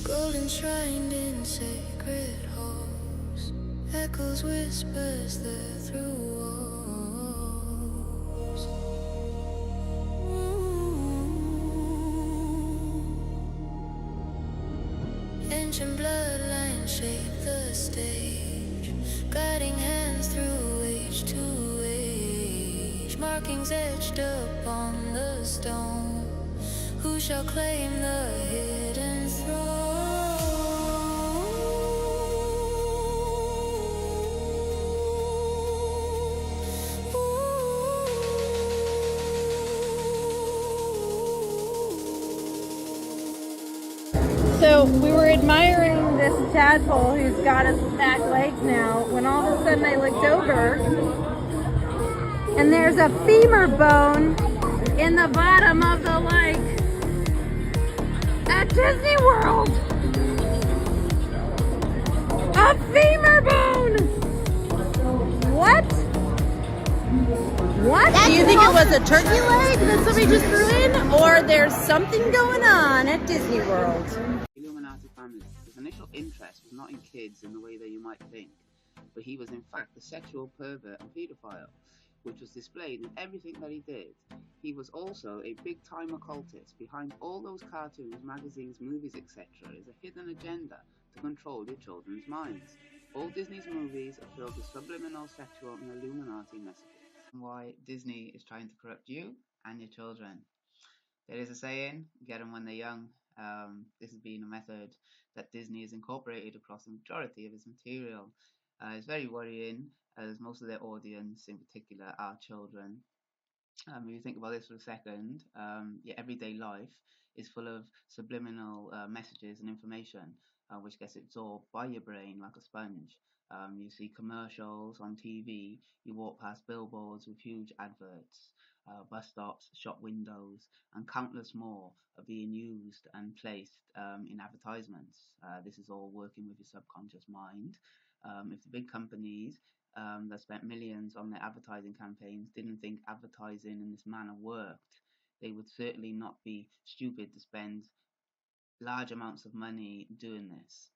gold enshrined in sacred halls, echoes whispers there through walls. Ancient bloodlines shape the stage, guiding hands through age to age, markings etched upon the stone. Who shall claim the hidden throne? So we were admiring this tadpole who's got his back legs now, when all of a sudden I looked over and there's a femur bone in the bottom of the lake at Disney World. A femur bone! What? What? Do you think it was a turkey leg that somebody just threw in? Or there's something going on at Disney World? Illuminati family. His initial interest was not in kids in the way that you might think, but he was in fact a sexual pervert and paedophile, which was displayed in everything that he did. He was also a big-time occultist. Behind all those cartoons, magazines, movies, etc. is a hidden agenda to control your children's minds. All Disney's movies are filled with subliminal, sexual and Illuminati messages. Why Disney is trying to corrupt you and your children. There is a saying, get them when they're young. This has been a method that Disney has incorporated across the majority of its material. It's very worrying, as most of their audience in particular are children. If you think about this for a second, your everyday life is full of subliminal messages and information which gets absorbed by your brain like a sponge. You see commercials on TV, you walk past billboards with huge adverts, bus stops, shop windows, and countless more are being used and placed in advertisements. This is all working with your subconscious mind. If the big companies that spent millions on their advertising campaigns didn't think advertising in this manner worked, they would certainly not be stupid to spend large amounts of money doing this.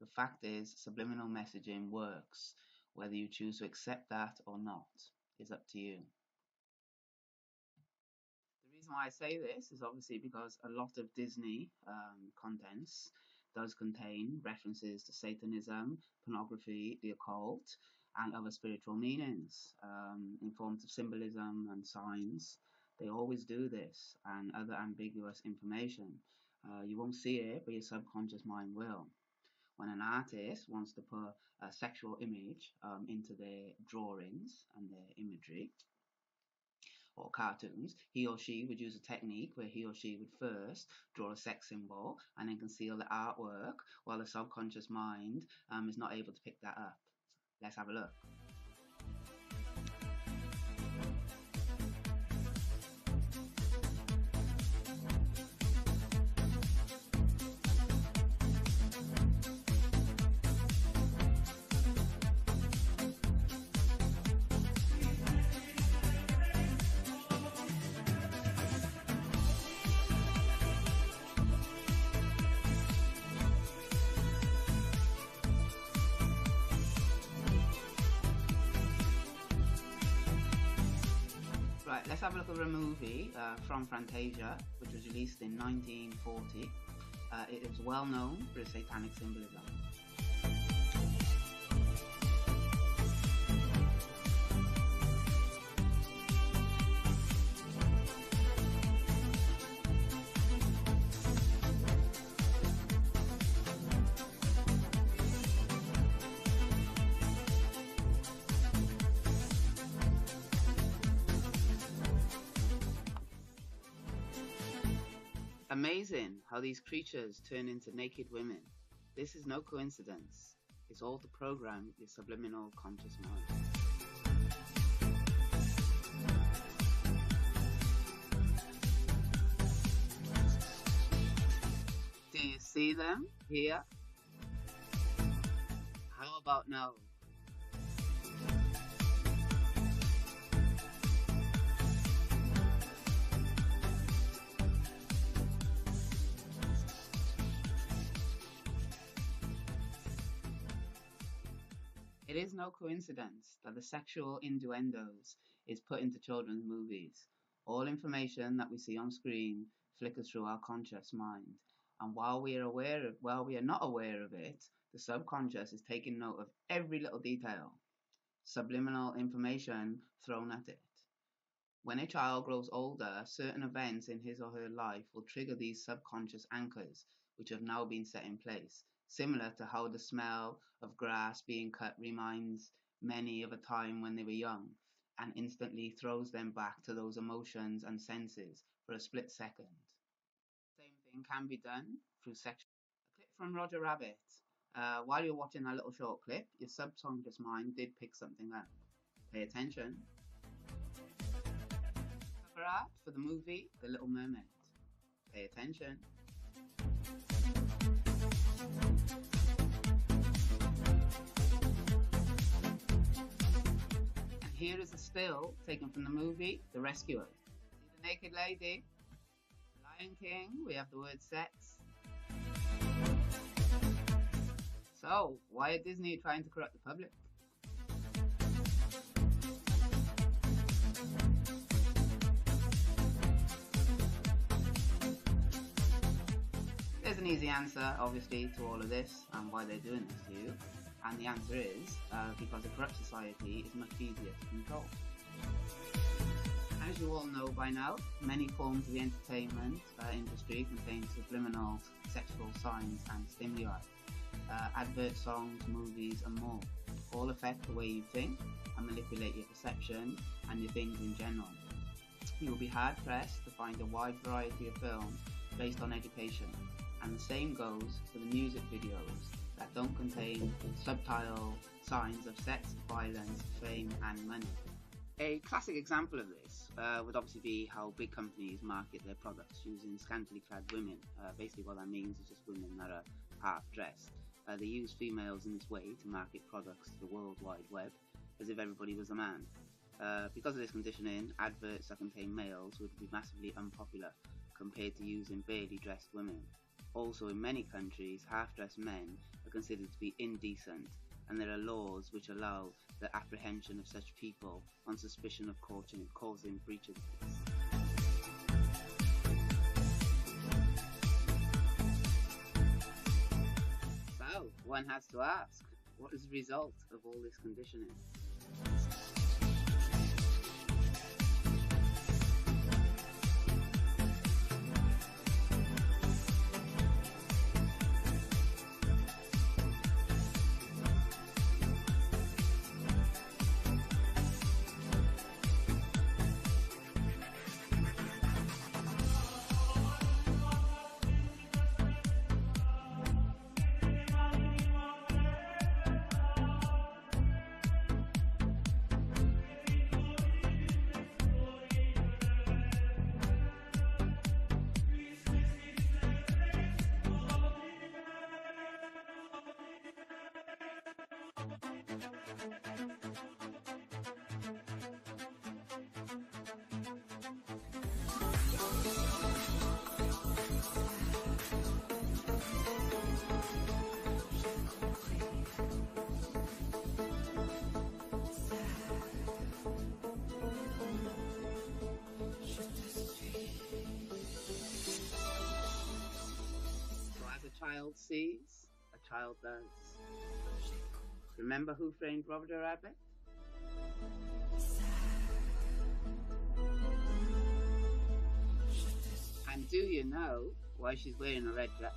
The fact is, subliminal messaging works. Whether you choose to accept that or not is up to you. The reason why I say this is obviously because a lot of Disney contents does contain references to Satanism, pornography, the occult, and other spiritual meanings in forms of symbolism and signs. They always do this, and other ambiguous information. You won't see it, but your subconscious mind will. When an artist wants to put a sexual image into their drawings and their imagery or cartoons, he or she would use a technique where he or she would first draw a sex symbol and then conceal the artwork while the subconscious mind is not able to pick that up. Let's have a look. Right, let's have a look at a movie from Fantasia, which was released in 1940. It is well known for its satanic symbolism. Amazing how these creatures turn into naked women. This is no coincidence. It's all to program your subliminal conscious mind. Do you see them here? How about now? is no coincidence that the sexual innuendos is put into children's movies. All information that we see on screen flickers through our conscious mind, and while we are not aware of it, the subconscious is taking note of every little detail, subliminal information thrown at it. When a child grows older, certain events in his or her life will trigger these subconscious anchors, which have now been set in place, similar to how the smell of grass being cut reminds many of a time when they were young, and instantly throws them back to those emotions and senses for a split second. The same thing can be done through sexual. A clip from Roger Rabbit. While you're watching that little short clip, your subconscious mind did pick something up. Pay attention. Cover art for the movie The Little Mermaid. Pay attention. And here is a still taken from the movie The Rescuer. See the naked lady? Lion King, we have the word sex. So, why are Disney trying to corrupt the public? There's an easy answer, obviously, to all of this and why they're doing this to you. And the answer is because a corrupt society is much easier to control. As you all know by now, many forms of the entertainment industry contain subliminal sexual signs and stimuli. Adverts, songs, movies and more all affect the way you think and manipulate your perception and your things in general. You will be hard pressed to find a wide variety of films based on education, and the same goes for the music videos that don't contain subtle signs of sex, violence, fame and money. A classic example of this would obviously be how big companies market their products using scantily clad women. Basically what that means is just women that are half dressed. They use females in this way to market products to the World Wide Web as if everybody was a man. Because of this conditioning, adverts that contain males would be massively unpopular compared to using barely dressed women. Also, in many countries, half-dressed men are considered to be indecent, and there are laws which allow the apprehension of such people on suspicion of causing breach of peace. So, one has to ask, what is the result of all this conditioning? Child sees, a child does. Remember Who Framed Roger Rabbit? And do you know why she's wearing a red dress?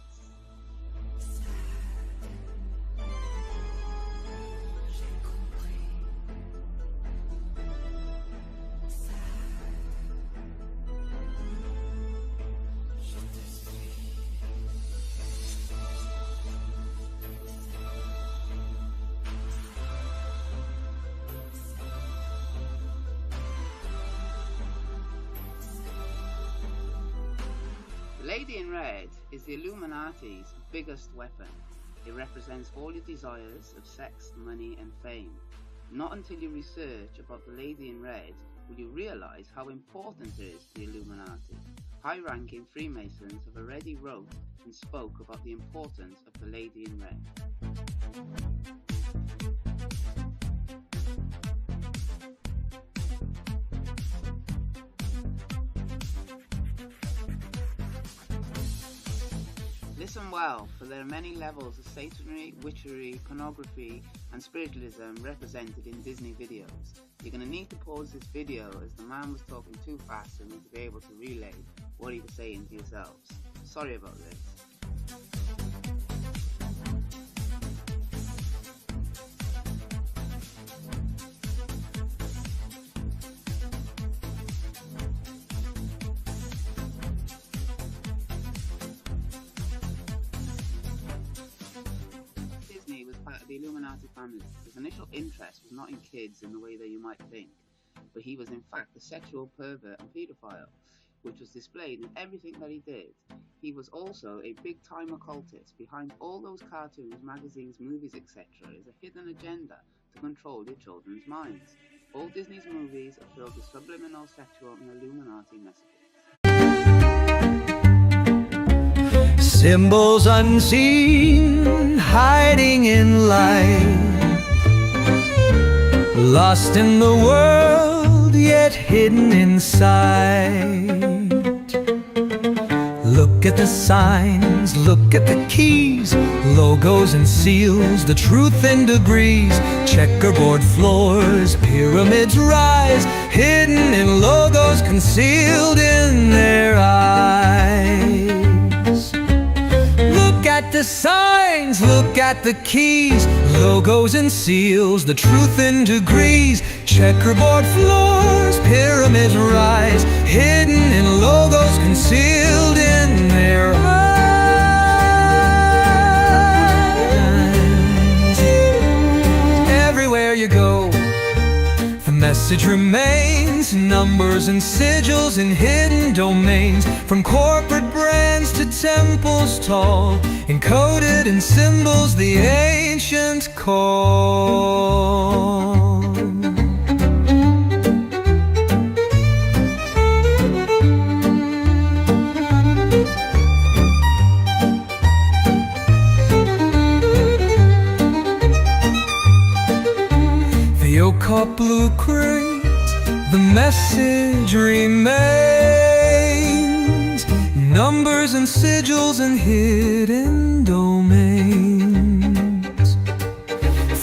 The lady in red is the Illuminati's biggest weapon. It represents all your desires of sex, money and fame. Not until you research about the lady in red will you realise how important it is to the Illuminati. High-ranking Freemasons have already wrote and spoke about the importance of the lady in red. Listen well, for there are many levels of Satanry, witchery, pornography and spiritualism represented in Disney videos. You're going to need to pause this video as the man was talking too fast for me to be able to relay what he was saying to yourselves. Sorry about this. Disney was part of the Illuminati family. His initial interest was not in kids in the way that you might think, but he was in fact a sexual pervert and paedophile, which was displayed in everything that he did. He was also a big-time occultist. Behind all those cartoons, magazines, movies, etc. is a hidden agenda to control your children's minds. All Disney's movies are filled with subliminal, sexual and Illuminati messages. Symbols unseen, hiding in light, lost in the world, yet hidden inside. Look at the signs, look at the keys, logos and seals, the truth in degrees. Checkerboard floors, pyramids rise, hidden in logos, concealed in their eyes. Look at the signs, look at the keys, logos and seals, the truth in degrees. Checkerboard floors, pyramids rise, hidden in logos, concealed in their eyes. Everywhere you go, the message remains, numbers and sigils in hidden domains. From corporate brands to temples tall, encoded in symbols the ancient call. The occult blueprint, the message remains, numbers and sigils and hidden domains.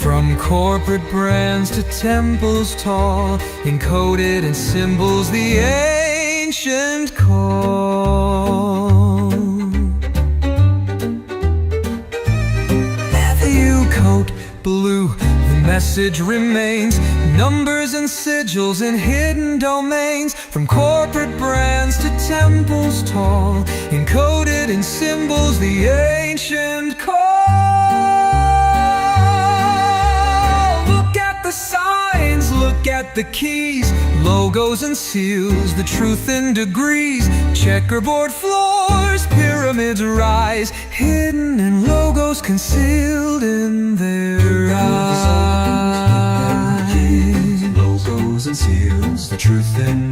From corporate brands to temples tall, encoded in symbols the ancient call. Leather you coat blue, the message remains, numbers and sigils in hidden domains. From corporate brands to temples tall, encoded in symbols the ancient call. Look at the signs, look at the keys, logos and seals, the truth in degrees. Checkerboard floors, pyramids rise, hidden in logos, concealed in their eyes. Logos and seals, the truth in